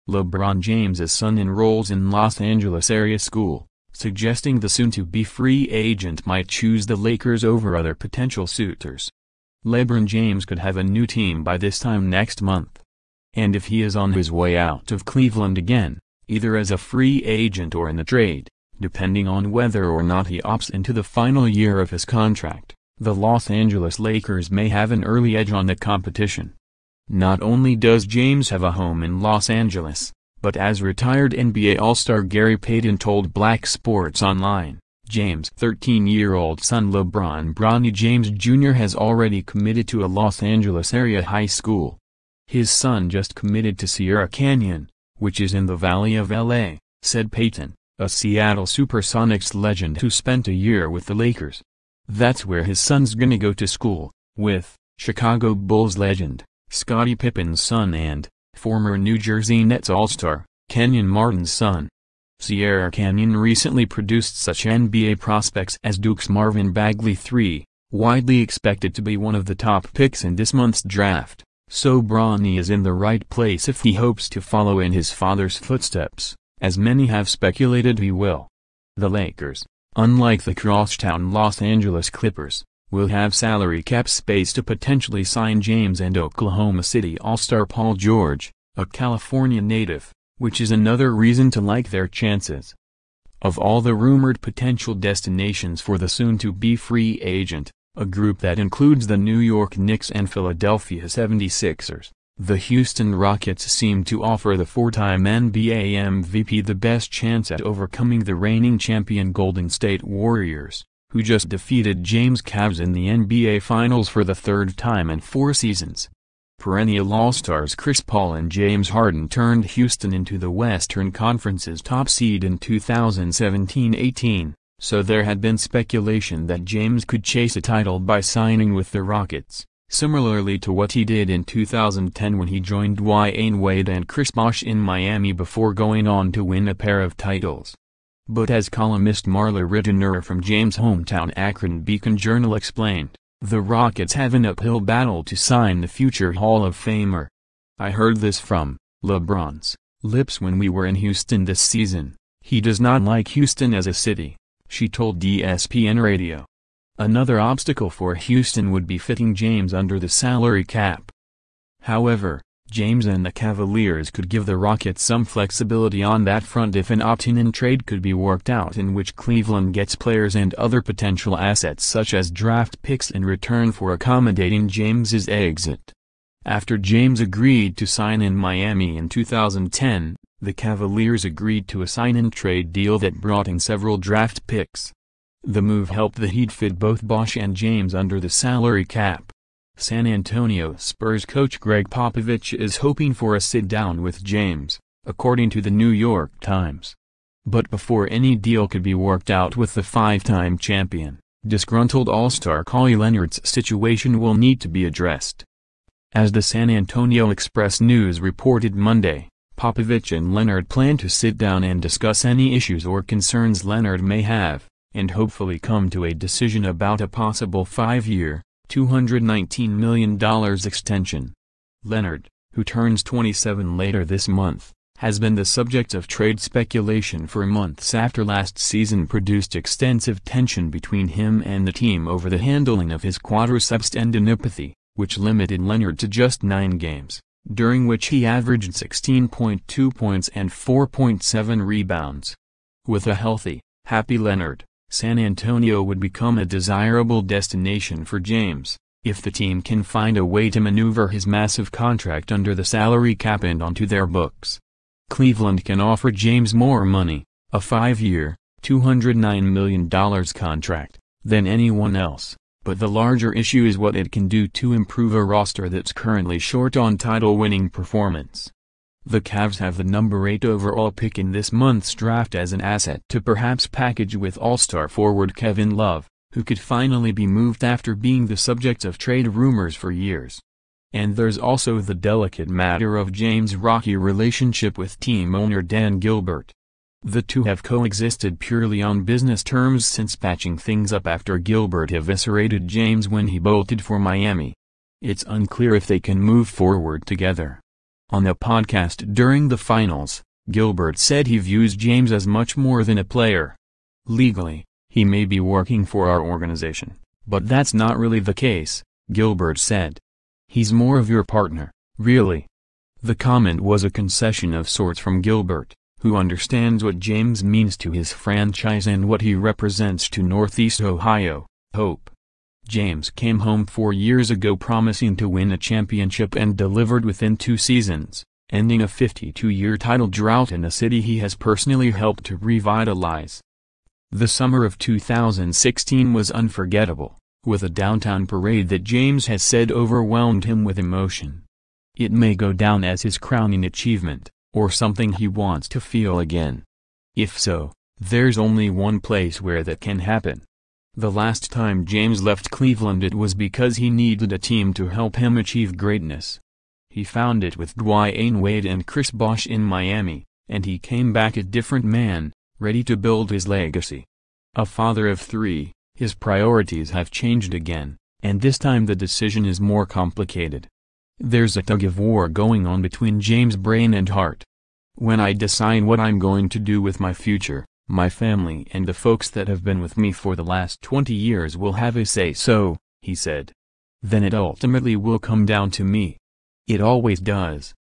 LeBron James' son enrolls in Los Angeles area school, suggesting the soon-to-be free agent might choose the Lakers over other potential suitors. LeBron James could have a new team by this time next month. And if he is on his way out of Cleveland again, either as a free agent or in a trade, depending on whether or not he opts into the final year of his contract, the Los Angeles Lakers may have an early edge on the competition. Not only does James have a home in Los Angeles, but as retired NBA All-Star Gary Payton told Black Sports Online, James' 13-year-old son LeBron "Bronny" James Jr. has already committed to a Los Angeles area high school. His son just committed to Sierra Canyon, which is in the Valley of LA, said Payton, a Seattle Supersonics legend who spent a year with the Lakers. That's where his son's gonna go to school, with Chicago Bulls legend Scottie Pippen's son and former New Jersey Nets All-Star Kenyon Martin's son. Sierra Canyon recently produced such NBA prospects as Duke's Marvin Bagley III, widely expected to be one of the top picks in this month's draft, so Bronny is in the right place if he hopes to follow in his father's footsteps, as many have speculated he will. The Lakers, unlike the crosstown Los Angeles Clippers, will have salary cap space to potentially sign James and Oklahoma City All-Star Paul George, a California native, which is another reason to like their chances. Of all the rumored potential destinations for the soon-to-be free agent, a group that includes the New York Knicks and Philadelphia 76ers, the Houston Rockets seem to offer the four-time NBA MVP the best chance at overcoming the reigning champion Golden State Warriors, who just defeated James' Cavs in the NBA Finals for the third time in 4 seasons. Perennial All-Stars Chris Paul and James Harden turned Houston into the Western Conference's top seed in 2017-18, so there had been speculation that James could chase a title by signing with the Rockets, similarly to what he did in 2010 when he joined Dwyane Wade and Chris Bosh in Miami before going on to win a pair of titles. But as columnist Marla Rittenauer from James' hometown Akron Beacon-Journal explained, the Rockets have an uphill battle to sign the future Hall of Famer. "I heard this from LeBron's lips when we were in Houston this season. He does not like Houston as a city," she told ESPN Radio. Another obstacle for Houston would be fitting James under the salary cap. However, James and the Cavaliers could give the Rockets some flexibility on that front if an opt-in trade could be worked out in which Cleveland gets players and other potential assets such as draft picks in return for accommodating James's exit. After James agreed to sign in Miami in 2010, the Cavaliers agreed to a sign-and-trade deal that brought in several draft picks. The move helped the Heat fit both Bosh and James under the salary cap. San Antonio Spurs coach Greg Popovich is hoping for a sit-down with James, according to the New York Times. But before any deal could be worked out with the five-time champion, disgruntled All-Star Kawhi Leonard's situation will need to be addressed. As the San Antonio Express News reported Monday, Popovich and Leonard plan to sit down and discuss any issues or concerns Leonard may have, and hopefully come to a decision about a possible 5-year, $219 million extension. Leonard, who turns 27 later this month, has been the subject of trade speculation for months after last season produced extensive tension between him and the team over the handling of his quadriceps tendinopathy, which limited Leonard to just 9 games, during which he averaged 16.2 points and 4.7 rebounds. With a healthy, happy Leonard, San Antonio would become a desirable destination for James, if the team can find a way to maneuver his massive contract under the salary cap and onto their books. Cleveland can offer James more money, a 5-year, $209 million contract, than anyone else, but the larger issue is what it can do to improve a roster that's currently short on title-winning performance. The Cavs have the number 8 overall pick in this month's draft as an asset to perhaps package with All-Star forward Kevin Love, who could finally be moved after being the subject of trade rumors for years. And there's also the delicate matter of James' rocky relationship with team owner Dan Gilbert. The two have coexisted purely on business terms since patching things up after Gilbert eviscerated James when he bolted for Miami. It's unclear if they can move forward together. On a podcast during the finals, Gilbert said he views James as much more than a player. Legally, he may be working for our organization, but that's not really the case, Gilbert said. He's more of your partner, really. The comment was a concession of sorts from Gilbert, who understands what James means to his franchise and what he represents to Northeast Ohio, Hope. James came home 4 years ago promising to win a championship and delivered within 2 seasons, ending a 52-year title drought in a city he has personally helped to revitalize. The summer of 2016 was unforgettable, with a downtown parade that James has said overwhelmed him with emotion. It may go down as his crowning achievement, or something he wants to feel again. If so, there's only one place where that can happen. The last time James left Cleveland it was because he needed a team to help him achieve greatness. He found it with Dwyane Wade and Chris Bosh in Miami, and he came back a different man, ready to build his legacy. A father of 3, his priorities have changed again, and this time the decision is more complicated. There's a tug-of-war going on between James' brain and heart. When I decide what I'm going to do with my future, my family and the folks that have been with me for the last 20 years will have a say-so, he said. Then it ultimately will come down to me. It always does.